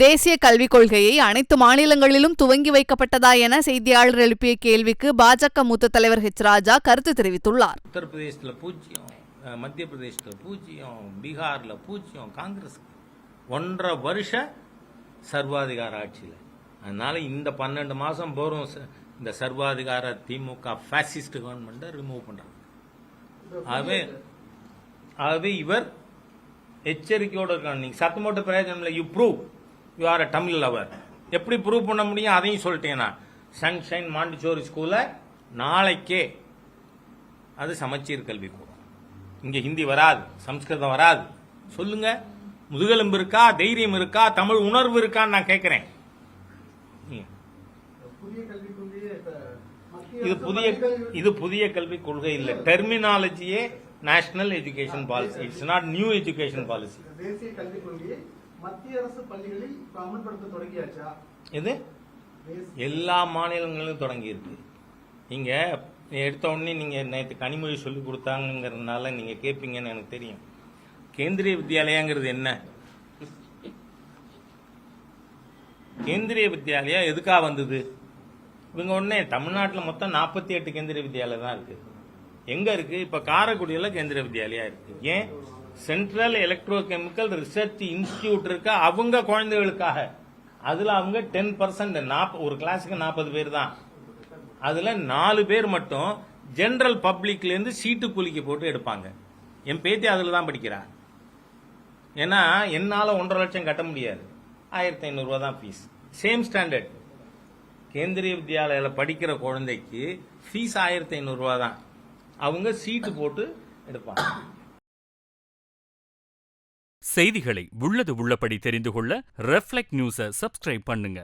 தேசிய கல்விக் கொள்கையை அனைத்து மாநிலங்களிலும் துவங்கி வைக்கப்பட்டதா என செய்தியாளர் எழுப்பிய கேள்விக்கு பாஜக மூத்த தலைவர் ராஜா கருத்து தெரிவித்துள்ளார். உத்தரப்பிரதேசத்தில் 0, மத்திய பிரதேசத்தில் 0, பீகாரில் 0, காங்கிரஸ் 1.5 வருஷ சர்வாதிகார ஆட்சியில். அதனால இந்த 12 மாசம் போறோம் இந்த சர்வாதிகார திமுக பாசிஸ்ட் கவர்மெண்ட்டை ரிமூவ் பண்றாங்க. ஆகவே இவர் எச்சரிக்கையோடு இருக்காங்க. நீங்க சத்தம் போட்டு பிரயோஜனம் இல்லை. You prove you are a Tamil lover. எப்படி ப்ரூவ் பண்ண முடியும் அதையும் சொல்லிட்டேன்னா, சன்ஷைன் மாண்டிச்சோரி ஸ்கூல நாளைக்கே அது சமச்சீர் கல்வி கூடும். இங்க ஹிந்தி வராது, சம்ஸ்கிருதம் வராது. சொல்லுங்க, முதுகெலும்பு இருக்கா, தைரியம் இருக்கா, தமிழ் உணர்வு இருக்கான்னு நான் கேட்கிறேன். இது புதிய கல்விக் கொள்கை இல்ல, டெர்மினாலஜியே national education policy. It's not new education policy. தேசிய கல்விக் கொள்கையை மத்திய அரசு பள்ளிகளில் அமல்படுத்த தொடங்கியாச்சா? இது எல்லா மாநிலங்களிலும் தொடங்கி இருக்கு. நீங்க எடுத்த உடனே நீங்க நேற்று கனிமொழி சொல்லி கொடுத்தாங்கிறதுனால நீங்க கேட்பீங்கன்னு எனக்கு தெரியும். கேந்திரிய வித்யாலயாங்கிறது என்ன? கேந்திரிய வித்யாலயா எதுக்காக வந்தது? இவங்க உடனே தமிழ்நாட்டில் மொத்தம் 48 கேந்திரிய வித்யாலயம் தான் இருக்கு. எங்க இருக்கு? இப்ப காரைக்குடியில கேந்திரிய வித்யாலயா இருக்கு. ஏன்? Central electro chemical research institute இருக்கு அவங்க குழந்தைகளுக்காக. அதுல அவங்க 10%, ஒரு கிளாஸுக்கு 40 பேர் தான். அதுல 4 பேர் மட்டும் ஜெனரல் பப்ளிக்ல இருந்து சீட்டு கூலிக்கு போட்டு எடுப்பாங்க. என் பேத்தி அதுல தான் படிக்கிறா. ஏன்னா என்னால 1.5 லட்சம் கட்ட முடியாது, 1500 ரூபாய் தான் ஃபீஸ். Same standard. கேந்திரிய வித்யாலயில படிக்கிற குழந்தைக்கு ஃபீஸ் 1500 ரூபாய் தான். அவங்க சீட்டு போட்டு எடுப்பாங்க. செய்திகளை உள்ளது உள்ளபடி தெரிந்து கொள்ள ரெஃப்ளெக்ட் நியூஸை சப்ஸ்கிரைப் பண்ணுங்க.